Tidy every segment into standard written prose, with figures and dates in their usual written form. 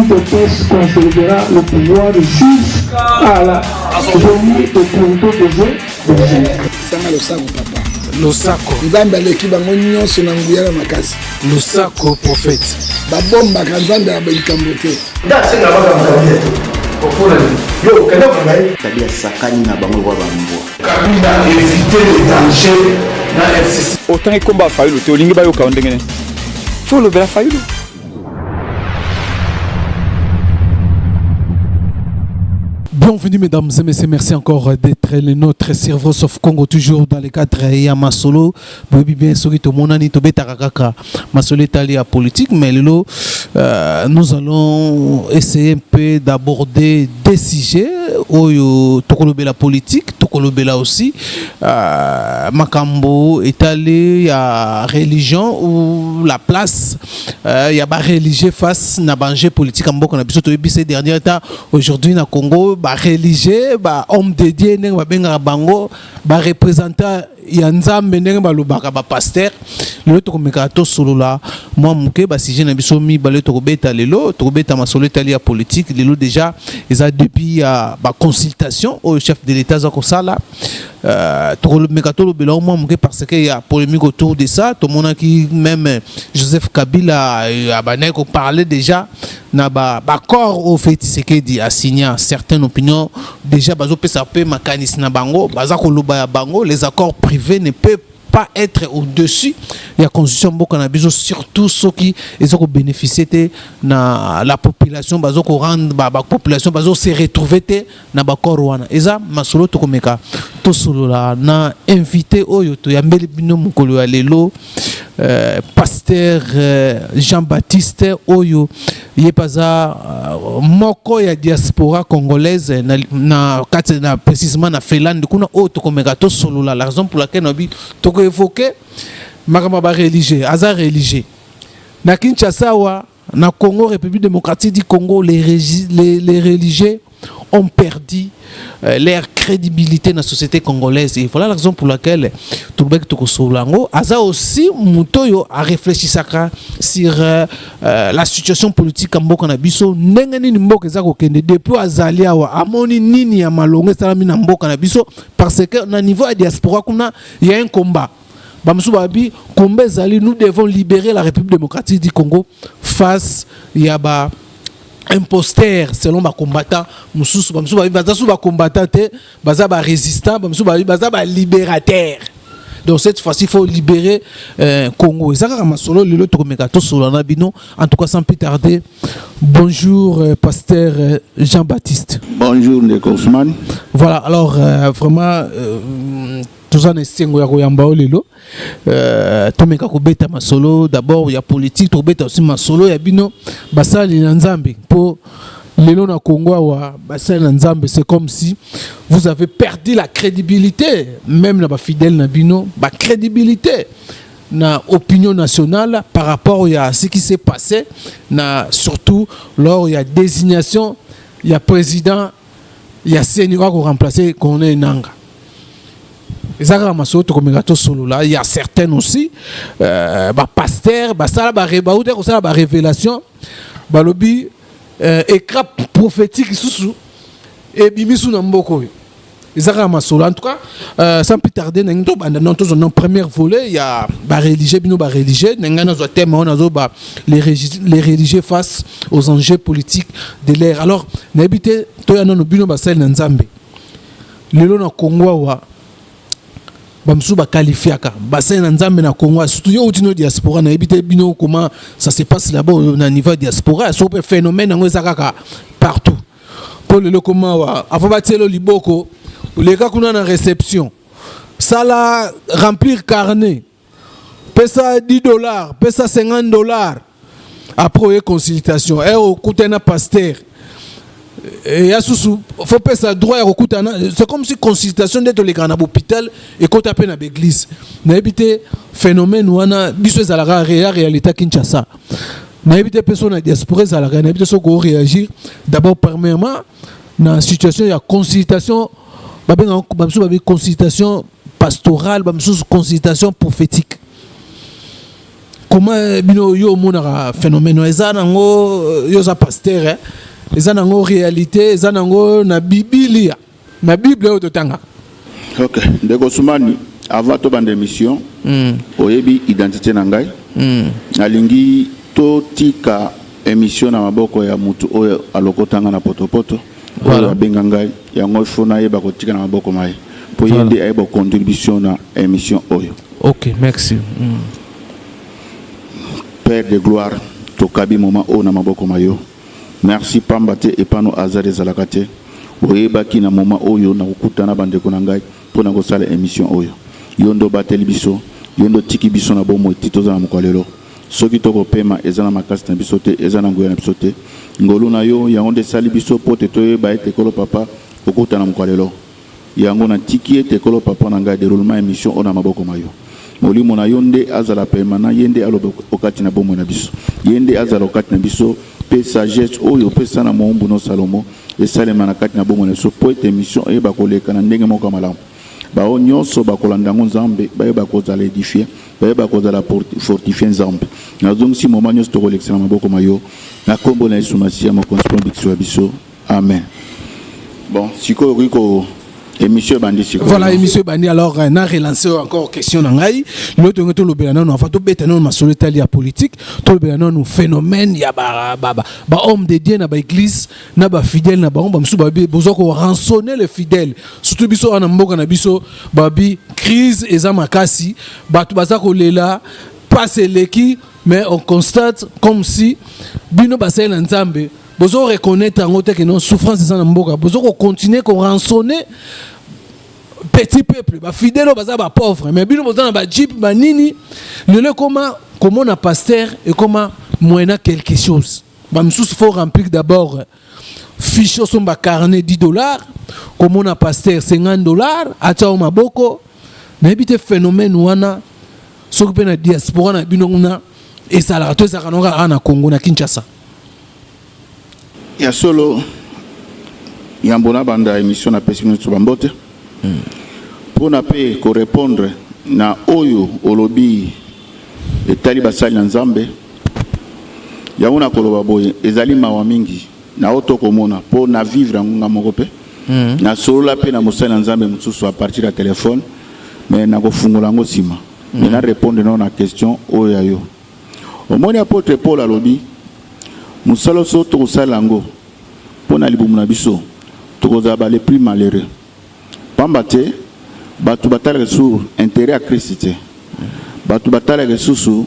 de texte consolidera le pouvoir jusqu'à la venue au contrôle de Jésus. Sanga le sako papa. Losako. Nzambe aleki bango nyonso na nguyala makasi. Losako prophète. Babomba kanzambe ya belikambo te. Ndasenga baka mtabia tu. Kokona yo kana bangai. Tabia sakani na bango wa bambo. Kabila éviter le danger na FCC. Autant que combat Fayulu te olingi bayo ka ndengene. Faut le bela Fayulu. Bienvenue mesdames et messieurs, merci encore d'être les nôtres Servos of Congo, toujours dans le cadre ya Masolo. Bien sûr, tout le monde a Takaka Masolo est à politique, mais nous allons essayer un peu d'aborder des sujets où Tokolobela politique, Tokolobela aussi. Makambo est allé à religion ou la place, il y a pas religieux face à danger politique en Boko na biso to ces derniers temps aujourd'hui na Congo. Religieux, homme dédié, bango, représentant Yanzambe, balubaka, pasteur, le tokomekato solo là, moi, mouké, si j'ai n'habité mi, balé tokobeta lelo, tokobeta ma solo italia politique, lelo déjà, ils ont depuis consultation au chef de l'État, ça là, tokobekato le belon, moi, mouké, parce qu'il y a polémique autour de ça, tout le monde qui, même Joseph Kabila, Abaneko parlait déjà, na corps au fait Tshisekedi a signé certaines opinions déjà bazo pesa pe makanis na bango bazako loba ya bango les accords privés ne peuvent pas être au-dessus de la constitution mboka na biso surtout ceux qui ont bénéficié na la population bazoko rendre ba population bazo se retrouver na ba korwana eza masolo to komeka to solo la na invité oyo to yambeli bino mukolo ya lelo pasteur Jean-Baptiste oyo yepaza moko ya diaspora congolaise na précisément na Finlande kuna o to komeka to solo la raison pour laquelle nabi to ko évoquer makamba religieux azar religieux na Kinshasa wa na Congo République démocratique du Congo les religieux ont perdu leur crédibilité dans la société congolaise et voilà la raison pour laquelle tout le monde a aussi Mutoyo a réfléchi sur la situation politique en Mboka na biso ndengeni ni mboka za kokende depuis azalia wa amoni nini ya malonge salami na mboka na biso parce que na niveau de diaspora kuna il y a un combat bamsubabi combat zali nous devons libérer la République démocratique du Congo face yaba imposteur selon ma combattant mususu bamsubabi bazasu ba combattant te baza ba résistant bamsubabi baza ba libérateur. Donc cette fois-ci il faut libérer Congo et ça kama solo lelo tokomeka to solo na bino en tout cas sans plus tarder. Bonjour pasteur Jean-Baptiste. Bonjour Nekosman. Voilà alors vraiment tout en esengo ya koyamba lelo tomeka ko beta masolo d'abord il y a politique to beta aussi masolo ya bino basali na nzambe pour lelo na Congo wa basali na nzambe c'est comme si vous avez perdu la crédibilité même na ba fidèle na bino ba crédibilité na opinion nationale par rapport à ce qui s'est passé na surtout lors il y a désignation il y a président il y a senior qui remplacer Corneille Nangaa. Il y a certains aussi, pasteur, la révélation, lobby, écrat prophétique sous et bimisu namboko. En tout cas, sans plus tarder, dans notre premier volet, il y a les religieux face aux enjeux politiques de l'ère. Alors, n'habitez pas à nos bino basel nzambe. Le long Congo bamsu ba qualifiaka bassin na nzambe na Congo surtout yo utino diaspora na ebité bino comment ça se passe là-bas au niveau diaspora so pe phénomène ngo ezaka partout pour le comment wa avant batelo liboko les gars kuna na réception ça la remplir carnet pesa $10 pesa $50 après consultation et au kutena pasteur. Et faut pas ça droit c'est comme si consultation d'être les grands à l'hôpital et quand tu à l'église n'a évité phénomène ou ana biso za la réalité Kinshasa n'a évité personne diaspora za la n'a évité so go réagir d'abord premièrement dans situation il y a consultation consultation pastorale consultation prophétique comment bino yo monaka phénomène eza nango yo za pasteur eza nango réalité eza nango na Biblia na Bible oyo totanga. OK, ndeko Soumani avant to bande émission oyebi identité na ngai nalingi to tika émission na maboko ya mutu oyo alokotanga na potopoto oyo abenga ngai yango fona yeba ko tika na maboko mai pour yende ayeba contribution na émission oyo. OK, merci. Père de gloire, tokabi moment o na maboko mayo. Merci pambate et pano azare zalakate. Oyebaki na moment oyo na kokutana bandeko na ngai pona ko sala émission oyo. Yondo bateli biso, yondo tiki biso na bomo titoza na mokolelo. Soki toko pema ezana makasi na biso te, ezana ngoya na biso te. Ngolu na yo yango de sali biso pote toyeba ete kolo papa kokutana na mokolelo. Yango na tiki ete kolo papa na ngai déroulement émission o na maboko mayo. Molimo na yonde azala permana yende alobe okati na bomo na biso yende azala okati na biso pe sagesse oyo pe sana mombu no Salomo e salema na kati na bomo na biso po ete mission e bakoleka na ndenge moko malamu ba onyoso bakolanda nzambe ba yeba kozala édifier ba yeba kozala fortifier nzambe na zongi si moment nyos to kolekisa na maboko mayo na kombo na Yesu Masia mo konspondixo ya biso amen. Bon siko riko émission bandi. Voilà émission bandi alors na relancer encore question na ngai l'autre ngoto lobela na on va to beta na masolo tali ya politique to lobela na no phénomène ya ba homme de Dieu na ba église na ba fidèle na ba on ba msu ba bozoko rançonner les fidèles surtout biso ana mboka na biso babi crise eza makasi batu bazako lela passe leki mais on constate comme si bino basela nzambe bozo reconnaître en autre que non souffrance de ça mboka bozo continuer qu'on rançonner petit peuple ba fidèle baza ba pauvre mais bino bozo na ba jeep ba nini le comment on a pasteur et comment moyena quelque chose ba msous faut remplir d'abord fiche son ba carnet $10 comme on a pasteur $50 acha o maboko na ebite phénomène wana sokupe na diaspora na bino na esala to esaka na Congo na Kinshasa. Ya solo yambona banda émission na pesimo tsobambote pour na pe ko répondre na oyo olobi etali basali na nzambe yauna koloba boye ezali mawa mingi na oto komona pour na vivre ngunga moko pe na solo la pe na mosali na nzambe mususu à partir ya téléphone mais na ko fungola ngo sima mais na répondre na question oyo ayo omoni apôtre Paul alobi musalo so to salango pona libumu na biso to kozaba les plus malheureux pambate batu batala sur intérêt à Christ batu batala susu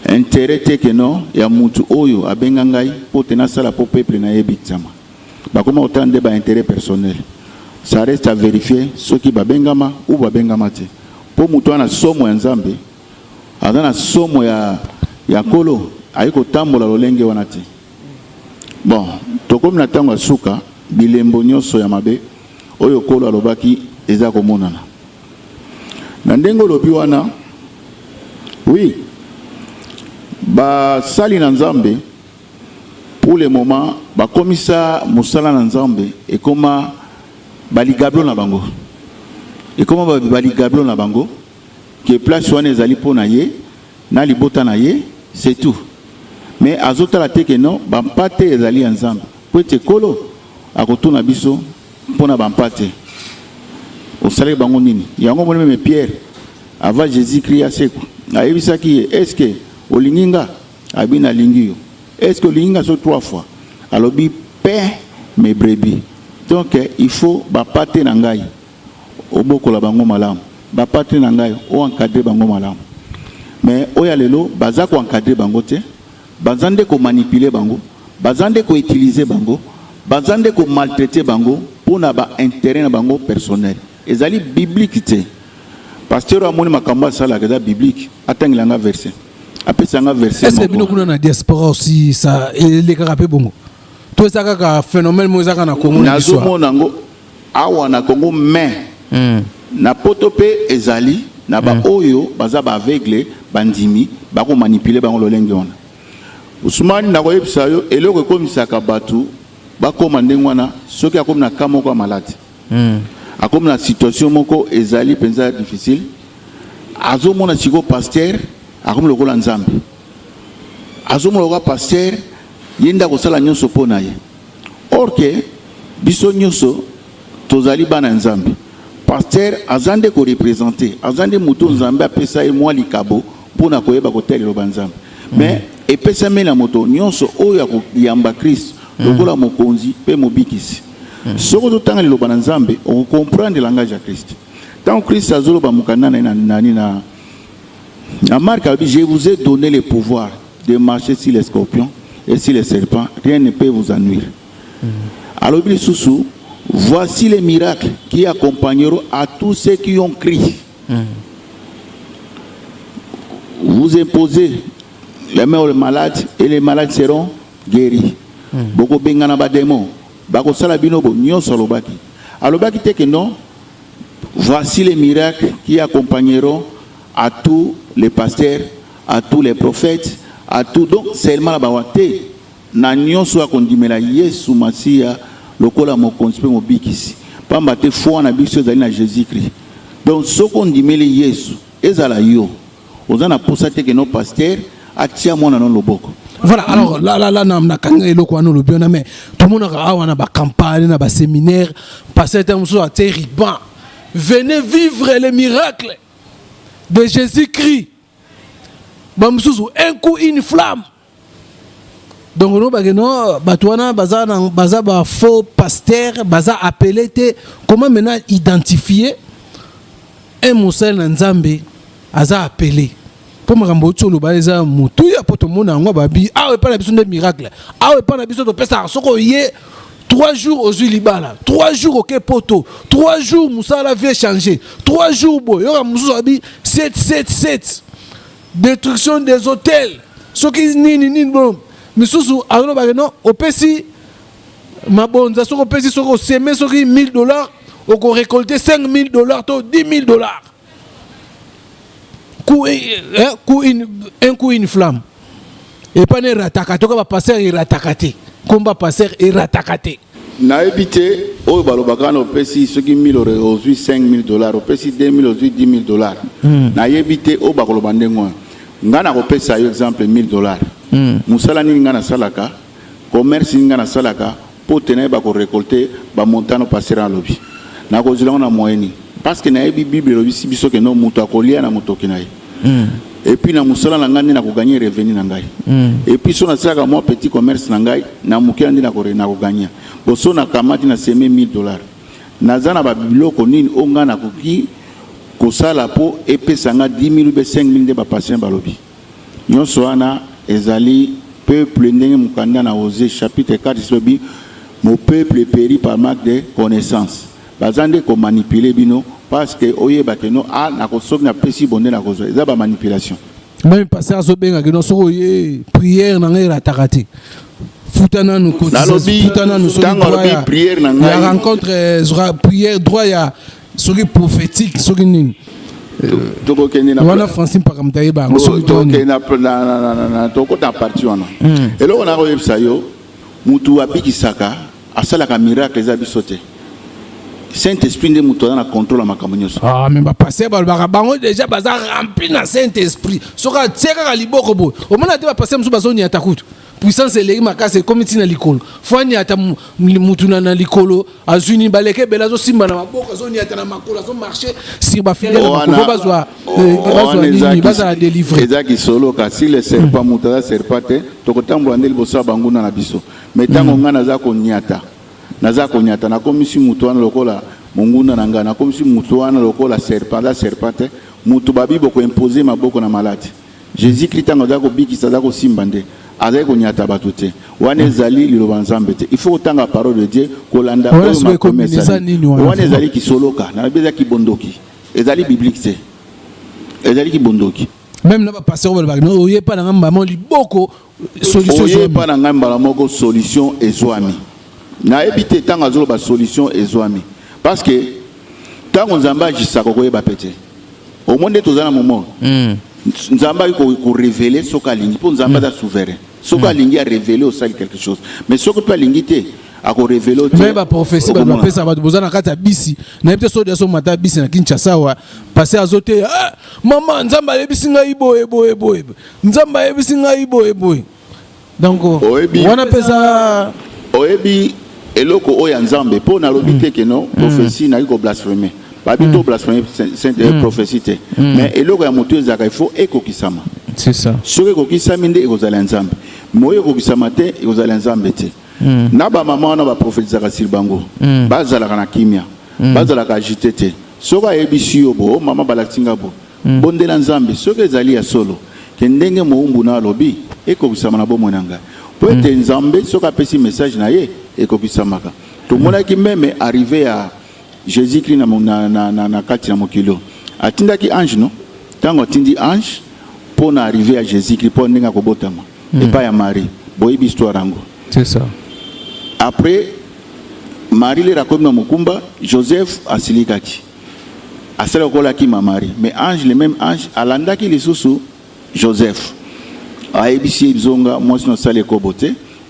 intérêt te que non ya mutu oyo abenga ngai po tena sala po peuple na yebitsama bakoma otande ba intérêt personnel ça reste à vérifier ce qui babengama ou babengama te po mutu ana somo ya nzambe adana somo ya kolo ayiko tambola lolenge wana te. Bon tokomi na tango suka bilembo nyonso ya mabe oyo kolo alobaki eza komonana na ndengo lobi wana oui ba sali na nzambe pour le moment ba komisa musala na nzambe e koma baligablo na bango e koma baligablo na bango ke place wana ezali pona ye na libota na ye c'est tout. Mais azota la teke non bampate ezali ensemble pete kolo akotuna biso pona bampate au salé bango nini yango moni même Pierre avant Jésus Christ aseko ayebisa ki est-ce que olinginga abina lingio est-ce que olinginga so 3 fois alobi paix mes brebis donc il faut bapate na ngai obokola bango malamu bapate na ngai o encadrer bango malamu mais oya lelo baza ko encadrer bango te bazande ko manipuler bango bazande ko utiliser bango bazande ko maltraiter bango pour na ba intérêt na bango personnel ezali biblique te pasteur amoni makamba sala kaza biblique atangilanga verset apesanga verset est-ce que bino kuna na diaspora aussi ça les carapé bongo to ça ka phénomène mo ezaka na Congo na biso monango awa na Congo mais na potope ezali na ba oyo baza ba aveugle bandimi ba ko manipuler bango lolenge wana Ousmane na koyebisa yo eloko komisaka batu bakoma ndenge wana soki akomi na ka moko malade akomi na situation moko ezali penza difficile azomona siko pasteur akomi lokola nzambe azomo lokola pasteur yenda kosala nyonso mpo na ye or ke biso nyonso tozali bana nzambe pasteur azande korepresente azande moto nzambe apesa ye mwa likabo mpona koyeba kotelela nzambe mais epesami na moto nyonso oyo akoyamba Kristo lokola mokonzi mpe mobikisi soko totanga liloba na nzambe okomprendre langage ya Kristo tant Christ azoloba mukanda na nani na Marc a dit je vous ai donné le pouvoir de marcher sur les scorpions et sur les serpents, rien ne peut vous ennuyer. Alors il sous voici les miracles qui accompagneront à tous ceux qui ont crié. Vous imposez les mains aux malades et les malades seront guéris. Boko bengana ba démon, bako sala binobo nyonso lobaki. Alobaki te que non. Voici les miracles qui accompagneront à tous les pasteurs, à tous les prophètes, à tout. Donc, seulement la bawate, na nyonso akondimela Yesu Masia, lokola mokonzi pe mobikisi. Pamba te foi na biso ezali na Jésus-Christ. Donc, ce qu'on dimele Yesu, ezala yo. Ozana posa te que nos pasteurs atia mona non loboko. Voilà, alors là, na kanga eloko wana lo biona mais tout le monde a wana ba campagne na ba séminaire, passer un muso a terrible. Venez vivre les miracles de Jésus-Christ. Un coup, une flamme. Donc, nous avons faux pasteur, appelé. Comment maintenant identifier un moussel Nzambe aza appelé? Pour me rembourser le baleza moutou, il y a pas tout le monde en babi. Ah, oui, pas la besoin de miracle. Ah, oui, pas la besoin de pesta. 3 jours aux Ulibala, 3 jours au Kepoto, 3 jours Moussa la vie changé, 3 jours boy, Moussa Abi 7. Destruction des hôtels. Ce qui ni bon. Mais sous alors non, au PC ma bonne, ça au PC sur semer sur $1,000, on récolter $5,000 to $10,000. Un coup une flamme. Et pas ne ratakate, on va passer et ratakate. Combat passer et ratakate. Na évité au balobaka no pesi ceux qui 1,000 € aujourd'hui $5,000 au pesi 2,000 aujourd'hui $10,000 na évité au bakoloba ngwa ngana ko pesa exemple $1,000 musala ni ngana salaka commerce ni ngana salaka pour tenir ba ko récolter ba montano passer en lobby na ko zilanga na moyeni parce que na bible lobby si biso ke no muto akolia na muto kinaye et puis na musala na ngani na ko gagner revenu na ngai et puis so na saka moi petit commerce na ngai na mukia ndi na ko gagner boso na kamati na seme $1,000 nazana ba biloko nini onga na koki kosala po epesanga 10,000 ou 5,000 de ba patient balobi nyonso wana ezali peuple ndenge mukanda na Osée chapitre 4 sobi mon peuple périt par manque de connaissance bazande ko manipuler bino parce que oyeba que no a na kosoki na pesi bonde na kozo eza ba manipulation même passer à sobenga que no soko ye prière na ngai ratakati futana nous futana nous prière na ngai la rencontre prière droit ya soki prophétique soki nini toko kende na wana Francine pakamtaye ba soki toko na toko ta parti wana eloko na koyebisa yo mutu abikisaka asalaka miracle eza bisote Saint-Esprit nde mutu na contrôle makambo nyonso ah mais ba passer ba bango déjà baza rempli na Saint-Esprit soka tseka ka liboko bo o mona te ba passer musu bazoni atakutu puissance eleki makase comme tina likolo fani ata mutu na likolo azuni baleke belazo simba na maboko azoni ata na makolo azo marcher si ba fidèle ko bazwa nini bazala délivrer ezaki solo kasi le serpent muta serpate tokotambola ndeli bosa banguna na biso metango ngana za konyata na komisi mutu wana lokola monguna na ngana komisi mutu wana lokola serpente mutu babibo ko imposer maboko na malade Jésus Christ tango za ko bikisa za ko simba nde azali konyata bato te wana ezali liloba nzambe te il faut otanga parole de Dieu kolanda oyo makomesa wana ezali kisoloka na beza kibondoki ezali biblique te ezali kibondoki même na ba pasteur ba no oye pa na ngamba mo liboko solution oye pa na ngamba moko solution ezwami na ebité tanga zolo ba solution ezwami parce que tango nzamba ajisaka koyeba pete au monde tozana moment nzamba ko révéler soka lingi pour nzamba da souverain soka lingi a révéler au sali quelque chose mais soka pa lingi te ako révéler mais ba prophétie ba pesa ba bozana kata bisi na peut so de so mata bisi na Kinshasa wa passer azote maman nzamba yebisi ngai boye nzamba yebisi ngai boye donc wana pesa oyebi eloko oya nzambe po na lobite ke non prophétie na ko blasphémer ba bito blasphémer sainte prophétie mais eloko ya moto ezaka il faut ekokisama c'est ça soki ekokisami nde ekozala nzambe moyo ekokisama te ekozala nzambe te na ba mama na ba prophétisaka sur bango bazalaka na kimia bazalaka agité te soki ayebisi yo bo mama balatinga bo bondela nzambe soki ezali ya solo ke ndenge moumbu na alobi ekokisama na bomoi na ngai po ete nzambe soki apesi message na ye ekokisamaka tomonaki meme arrivé à Jésus-Christ na kati na mokilo atindaki ange no ntango atindi ange pour arriver à Jésus-Christ pour ndenge akobotama epai ya Marie boyebi histoire yango c'est ça. Après, Marie le raconte dans Mukumba, Joseph a silikaki. A cela qui ma Marie. Mais ange, le même ange, à l'anda qui les sous Joseph. A ebisi zonga, moi je ne sais pas kobote.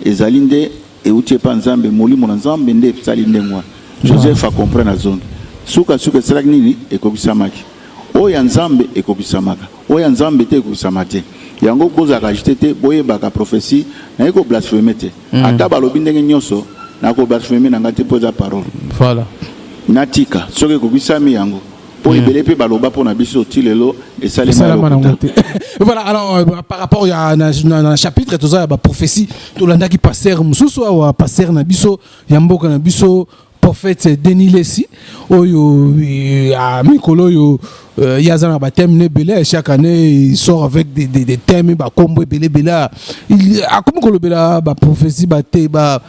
Et Zalinde, et outie panzambe, moli mon ensemble, bende salinde moi. Joseph a compris la zone. Souka c'est nini et kobisamaki. O yanzambe et kobisamaka. O yanzambe te kobisamate. Yango boza rajité te boye baka prophétie na eko blasphémer te ata balobi ndenge nyonso na ko blasphémer na ngati poza parole voilà natika soki ko bisami yango po ibele pe baloba po na biso tilelo et salema voilà alors par rapport à na chapitre tout ça ba prophétie to landa ki passer mususu wa passer na biso ya mboka na biso prophète Denis Lessi oyo a mikolo yo yazana ba thème ne belé chaque année il sort avec des thèmes ba combo belé bela il a comme ko bela ba prophétie ba te ba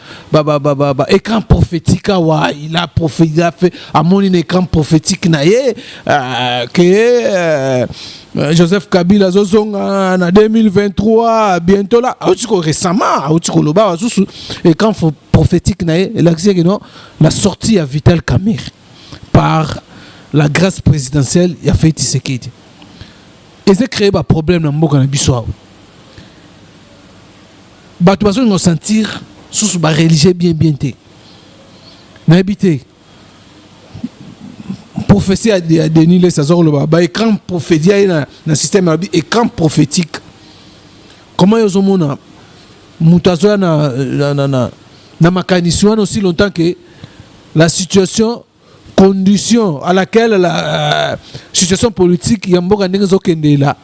écran prophétique wa il a fait à mon écran prophétique na ye que Joseph Kabila zozonga na 2023 bientôt là récemment loba susu écran prophétique na ye l'accès que non la sortie à Vital Kamerhe par la grâce présidentielle il a fait Tshisekedi et c'est créé un problème dans mboka na biso bato bazo no sentir sous ba religieux bien te na habité prophétie à Denis les Sazor le ba écran prophétique na système écran prophétique comment ils ont mona mutazo na makanisiwana aussi longtemps que la situation condition à laquelle la situation politique yamboka ndenge zokende là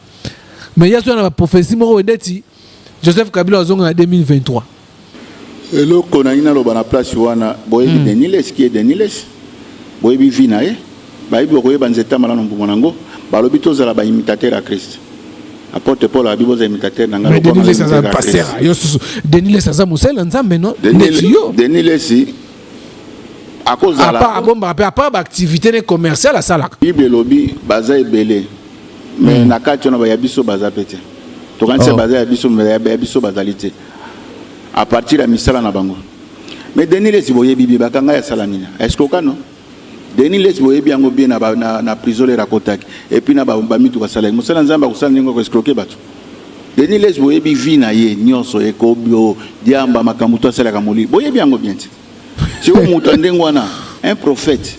mais il y a une prophétie moko ndeti Joseph Kabila azonga en 2023 elo kona ina lo bana place wana boyebi Deniles qui est Deniles boyebi vinae bayibi koyeba nzeta malano mbumonango balobi tozala ba imitateur à Christ apporte Paul a bibo za imitateur nanga ko Deniles ça passer yo Deniles ça musela nzambe non Deniles à cause de la part d'activité commerciale à ça là Bible lobby baza ebele mais na kati on ba biso baza pété to quand c'est baza biso bazalité à partir de misala na bango mais Denis les boye bibi bakanga ya salamina est-ce que kano Denis les boye biango bien na prison le rakotaki et puis na ba mitu ka sala musala nzamba ko sala ningo ko escroquer bato Denis les boye bi vi na ye nyonso ekobio diamba makambuto asala ka moli boye biango bien si vous m'entendez un prophète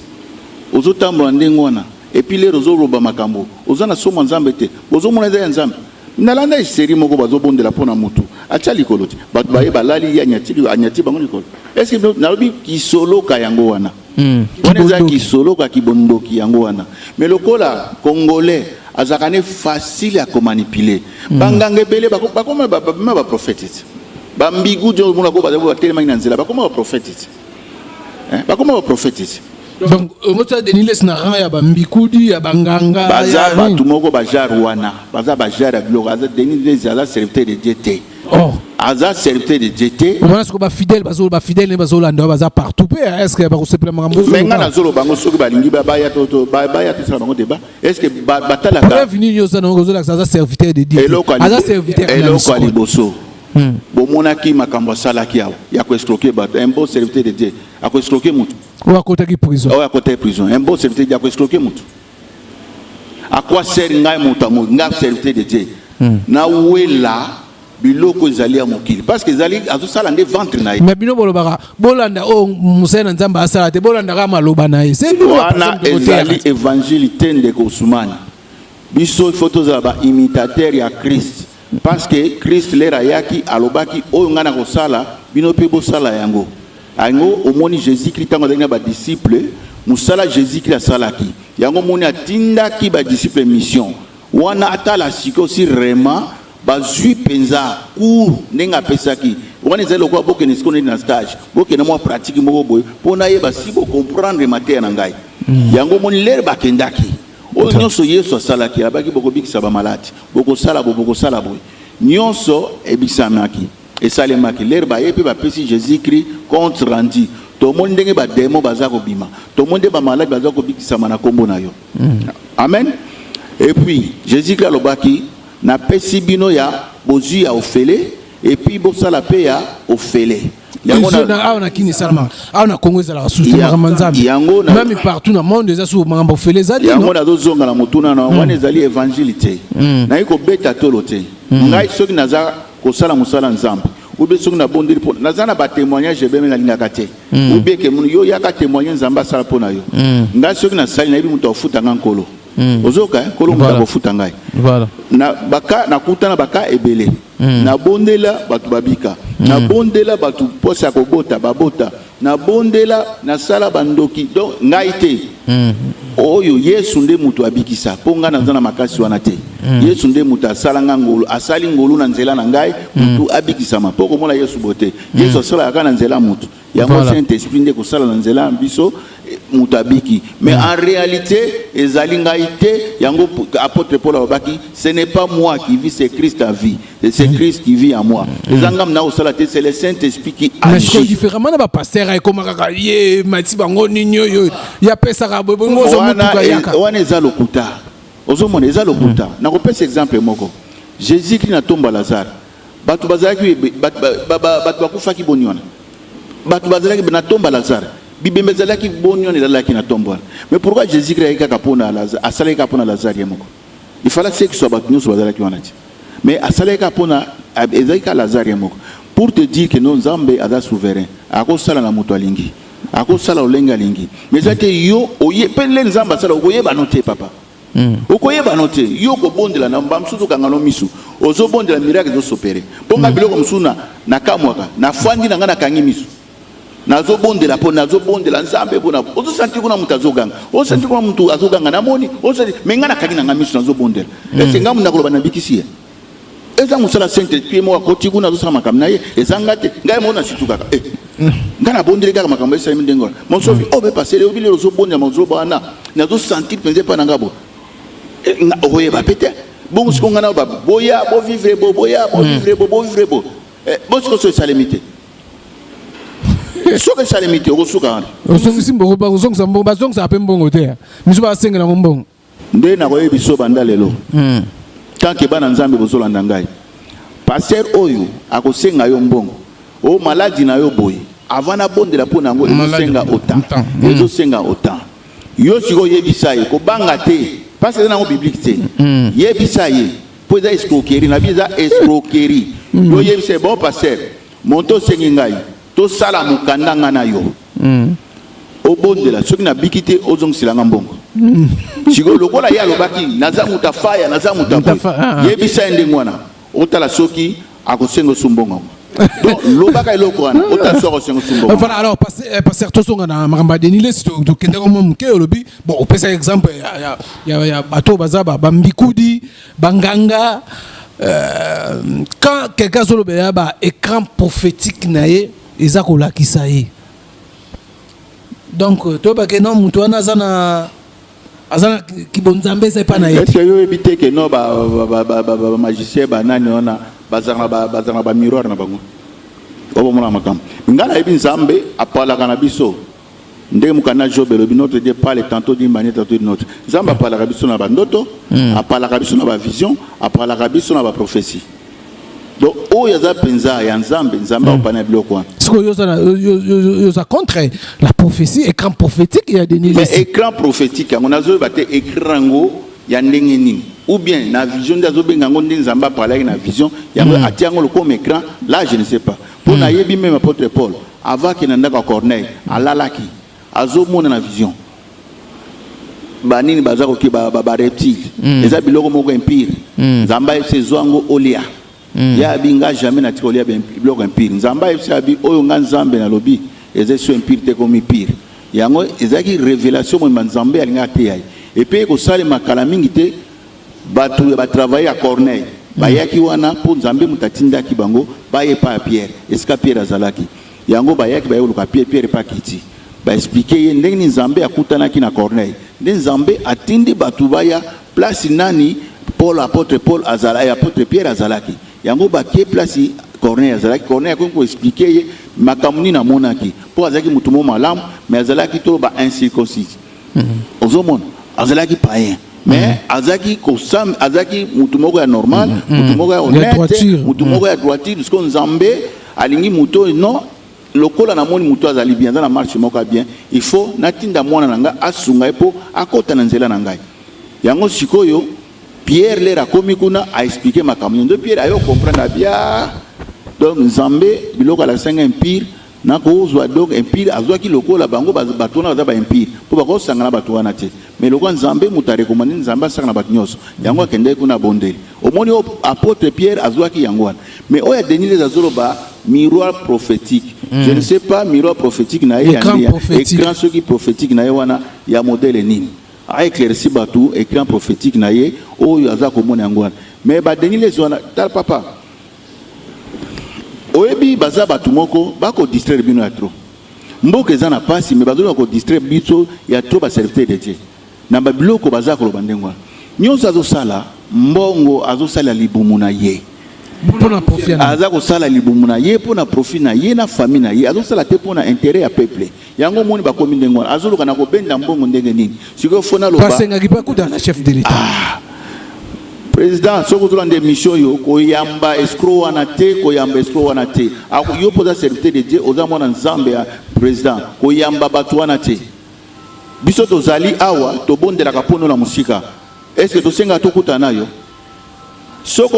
aux autres ndengwana et puis les rozo roba makambo aux ana somo nzambe te bozo mona za nzambe nalanda iseri moko bazo bondela pona mutu acha likoloti bat baye balali ya anyati bango likolo est-ce que nalobi ki solo ka yango wana on za ki solo ka kibondoki yango wana mais lokola congolais azakane facile à manipuler bangange bele bakoma ba prophète bambigu jo mona ko bazo telema ina nzela bakoma ba prophète bakoma ba prophète donc mota Denis les na rang ya bambikudi ya banganga bazar batu moko bajar wana bazar bajar ya bilo azar Denis les azar serviteur de Dieu te azar serviteur de Dieu te on est-ce que ba fidèle ne bazolanda bazar partout est-ce que ba ko supplément ngambo mais ngana zolo bango soki balingi baya to sala bango débat est-ce que batala ka venir yo za ngo zola azar serviteur de Dieu azar serviteur eloko aliboso bomonaki makambo salaki yawo ya ko escroquer bato un bon serviteur de Dieu a ko escroquer mutu ou à côté de prison ou à côté de prison un bon serviteur de Dieu a ko escroquer mutu à quoi sert ngai mutu ngai serviteur de Dieu na wela biloko ezali ya mokili parce que ezali azosala nde ventre na ye. Mais bino bolobaka bolanda o musena nzamba asala te bolanda ka maloba na ye. C'est wana ezali évangile te ndeko Ousmane. Biso il faut tozala ba imitateur ya Christ parce que Christ lera yaki alobaki oyo ngana kosala bino pe bosala yango. Yango omoni Jésus Christ tango ndenge ba disciple musala Jésus Christ asalaki. Yango moni atindaki ba disciple mission. Wana atala siko si vraiment bazui penza cours nenga pesaki wana ezali lokwa boke nesiko na stage boke na mwa pratique moko boy pona yeba si bo comprendre matière na ngai yango moni lere bakendaki o nyonso Yesu asalaki abaki boko bikisa ba malade boko sala boy nyonso ebisamaki esalemaki lere ba yepe ba pesi Jésus Christ compte rendu to monde ndenge ba démon bazako bima to monde ba malade bazako bikisa na kombo na yo amen. Et puis Jésus Christ alobaki na pesi bino ya bozu ya ofele et puis bosa la paix ya ofele yango na kini salama na Congo ezala susu makambanzambi même partout dans monde eza su makambo ofele zali yango na zonga na motuna na wana ezali évangilité na iko beta tolo te ngai soki naza ko sala musala nzambe ube soki na bondeli po naza na ba témoignage beme na linga kate ube ke mun yo ya ka témoigner nzamba sala po na yo ngai soki na sali na ibi muto ofuta ngankolo ozoka kolongo ta kofuta ngai voilà na baka na kutana baka ebele na bondela batu babika na bondela batu posa ko bota babota na bondela na sala bandoki donc ngai te oyo Yesu nde mutu abikisa ponga na nzana makasi wana te Yesu nde mutu asala ngolo asali ngolo na nzela na ngai mutu abikisa mapoko mola Yesu bote Yesu asala kana nzela mutu ya mo Saint Esprit nde ko sala na nzela biso mutabiki mais en réalité ezali ngai te yango apôtre Paul abaki ce n'est pas moi qui vis, c'est Christ à vie et c'est Christ qui vit en moi ezangam na osala te c'est le Saint-Esprit qui agit. Mais c'est différemment na ba pasteur ay komaka ye mati bango ninyo yo ya pesa ka bongo zo mutuka yaka wana ezalo kuta ozomona ezalo kuta na ko pesa exemple moko Jésus Christ na tomba Lazare batu bazaki batu bakufaki boniona batu bazaki na tomba Lazare bibembe zalaki boniona ezalaki na tomba mais pourquoi Jésus Christ ayika kapona Lazare asalaki kapona Lazare yamoko il fallait que soit batu nyonso bazalaki wana ti mais asalaki kapona ezalaki Lazare yamoko pour te dire que non Nzambe aza souverain akosala na moto alingi akosala olenga lingi mais zate yo oye pele Nzamba sala okoyeba note papa okoyeba note yo ko bondela na mbamsusu kangano misu ozo bondela miracle zo sopere ponga biloko msuna na kamwaka na fandi na ngana kangi misu nazo bondela po nazo bondela Nzambe bona ozo santi kuna mutu azoganga ozo santi kuna mutu azoganga na moni ozo mengana kangi na ngamisu nazo bondela ese ngamu nakoloba na bikisi eza musala Saint-Esprit mo akoti kuna zo sama kamna ye ezanga te ngai mona situkaka ngana bondele kaka makambo esa mindengo monsofi obe passer obile ozo bondela mozo bana nazo sentir penze pa ngabo oye ba pete bon ce qu'on a ba boya bo vivre bo boya bo vivre bo vivre bo bo ce que ça limité ce que ça limité o suka osongi simbo ba osongi sambo ba songi sa pembongo te miso ba senga na mbongo nde na koyebi so banda lelo tant que bana Nzambe bozolanda ngai pasteur oyo akosenga yo mbongo o maladi na yo boy avana bondela po nango ezosenga autant ezosenga autant yo siko yebisa ye ko banga te parce que dans la Bible te yebisa ye po za escroquerie na biza escroquerie yo yebisa bon pasteur monto sengi ngai to sala mukanda ngana yo o bondela soki na bikite ozong silanga mbongo siko lokola ya lobaki naza mutafaya naza mutabu yebisa ende ngwana otala soki akosengo sumbongo donc lobaka eloko wana otala soki akosengo sumbongo voilà alors passer tosonga na makamba denile si to kende ko momuke olobi bon on peut ça exemple ya bato bazaba bambikudi banganga quand quelqu'un solo ba ba écran prophétique nae eza ko lakisa ye donc to ba ke non muto wana zana azana kibonzambe c'est pas nae est-ce que yo ebite ke no ba magicien ba nani ona bazanga ba miroir na bango obo mona makam ngala ebi Nzambe apala kana biso ndenge mukana Job le notre Dieu parle tantôt d'une manière tantôt d'une autre Nzambe apala ka biso na ba ndoto apala ka biso na ba vision apala ka biso na ba prophétie donc oyo za penza ya Nzambe opana biloko wana siko yo ça contre la prophétie écran prophétique il y a des niveaux mais écran prophétique on a zo ba te écran ngo ya ndenge nini ou bien na vision d'azobenga ngonde nzamba parler na vision ya atiango le comme écran là je ne sais pas pour na yebi même apôtre Paul avant que nanda ka Corneille alalaki azomona na vision banini bazako ki ba reptile eza biloko moko empire nzamba ese zwango olia ya binga jamais na tikolia biloko empire nzamba ese abi oyo nga nzambe na lobi eza so empire te comme pire yango ezaki révélation mo nzambe alinga te yayi et puis ko sale makala mingi te batu ba travailler à Corneille bayaki wana pour nzambe mutatinda ki bango baye pa Pierre eska Pierre azalaki yango bayaki baye luka Pierre pa kiti ba expliquer ye ndenge nzambe akutana ki na Corneille ndenge nzambe atindi batu baya place nani Paul apôtre Paul azalaki apôtre Pierre azalaki yango ba ke place Corneille azalaki Corneille ko expliquer ye makamuni na monaki pour azalaki mutumo malam mais azalaki to ba incirconcis ozomon azalaki païen mais azaki kosam azaki mutumoko ya normal mutumoko ya honnête mutumoko ya droiture parce que nzambe alingi muto non lokola na moni muto azali bien dans la marche moko bien il faut natinda mwana nanga asunga epo akota na nzela na ngai yango sikoyo Pierre lera komi kuna a expliquer makamyo de Pierre ayo comprendre bien donc nzambe biloko la 5 empire na kozwa donc empire azwaki lokola bango batona za ba empire po bako sangana batu wana te mais lokwa nzambe muta recommander nzamba sangana batu nyonso yango akende kuna bondeli omoni apôtre Pierre azwaki yango wana mais oya Denis les azoloba miroir prophétique je ne sais pas miroir prophétique na écran ce qui prophétique na wana ya modèle nini a éclairci batu écran prophétique na ye oyo azako mona yango wana mais ba Denis les wana tal papa oyebi baza batu moko bako distraire bino ya trop mboka eza na pasi mais bazo ko distraire biso ya trop ba serviteur de Dieu na ba biloko baza ko lobandengwa nyonso azosala mbongo azosala libumu na ye pona profit na azako sala libumu na ye pona profit na ye na famille na ye azosala te pona intérêt ya peuple yango moni ba komi ndengwa azoloka na ko benda mbongo ndenge nini siko fona loba pasenga kipa kuta na chef de l'état président soko to lande mission yo ko yamba escrow wana te ko yamba escrow wana te ako yo poza serviteur de Dieu oza mwana nzambe ya président ko yamba batu wana te biso to zali awa to bondela kapono la musika est-ce que to senga to kutana yo soko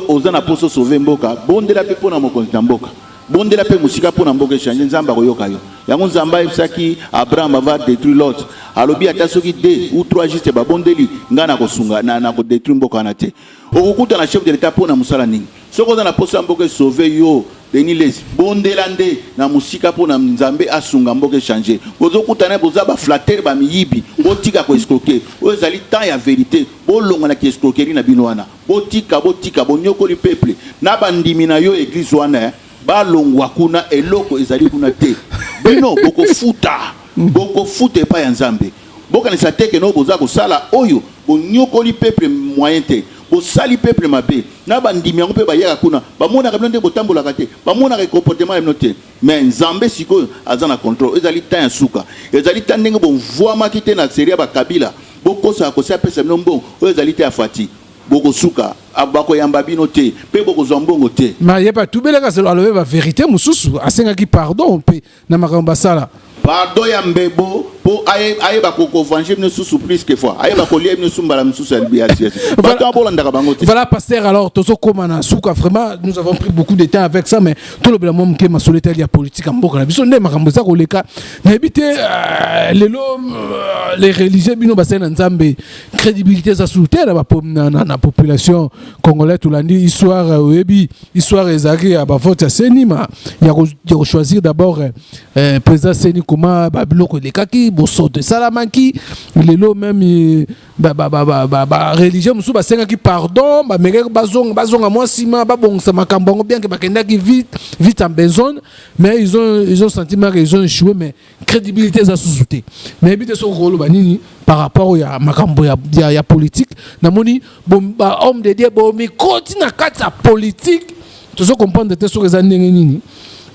oza na poso sauver mboka bondela pe pona mokonzi na mboka bondela pe musika pona mboka changer nzamba ko yoka yo yango nzamba ebsaki Abraham va détruire l'autre alobi ata soki 2 ou 3 juste ba bondeli ngana ko sunga na ko détruire mboka na te okukuta na chef de l'état pona musala nini soko oza na poso mboka sauver yo Denis les bondela nde na musika pona nzambe asunga mboka changer ozokuta na boza ba flatter ba miyibi botika ko escroquer ozali temps ya vérité bolonga na ki escroquerie na bino wana botika bonyokoli peuple na bandimi na yo église wana balongwa kuna eloko ezali kuna te bino boko futa pa ya nzambe boka ne sateke no boza ko sala oyo bonyokoli peuple moyen te bosali peuple mabe na bandimi yango pe bayaka kuna bamona ka blonde botambola ka te bamona ka comportement ya note mais nzambe siko azana contrôle ezali temps ya suka ezali temps ndenge bon voix makite na série ba kabila bokosa ko sa pesa nombo ezali te afati boko suka abako yamba bino te pe boko zombongo te ma yeba tubeleka selo alobe ba vérité mususu asenga ki pardon pe na makamba sala pardon ya mbebo po aye ba koko venger ne sous plus que fois aye ba ko lier ne sumbala mususu albiasi voilà pasteur alors tozo komana suka vraiment nous avons pris beaucoup de temps avec ça mais tout le blanc mom ke masoleta ya politique mboka na biso nde makambo za ko leka na ebite les religieux bino ba sena nzambe crédibilité za souter na population congolaise tout lundi histoire oyebi histoire ezaki ba vote senima ya ko choisir d'abord président Seni comment ba biloko lekaki boso de salamanki lelo même ba religieux musu ba senga ki pardon ba meke bazonga moi sima ba bongsa makambo bien que bakenda ki vite en besoin mais ils ont sentiment qu'ils ont échoué mais crédibilité za sous-souté mais bité so rolo banini par rapport ya makambo ya politique namoni ba homme de Dieu bo mi continue na politique tu so comprendre te so rezandenge nini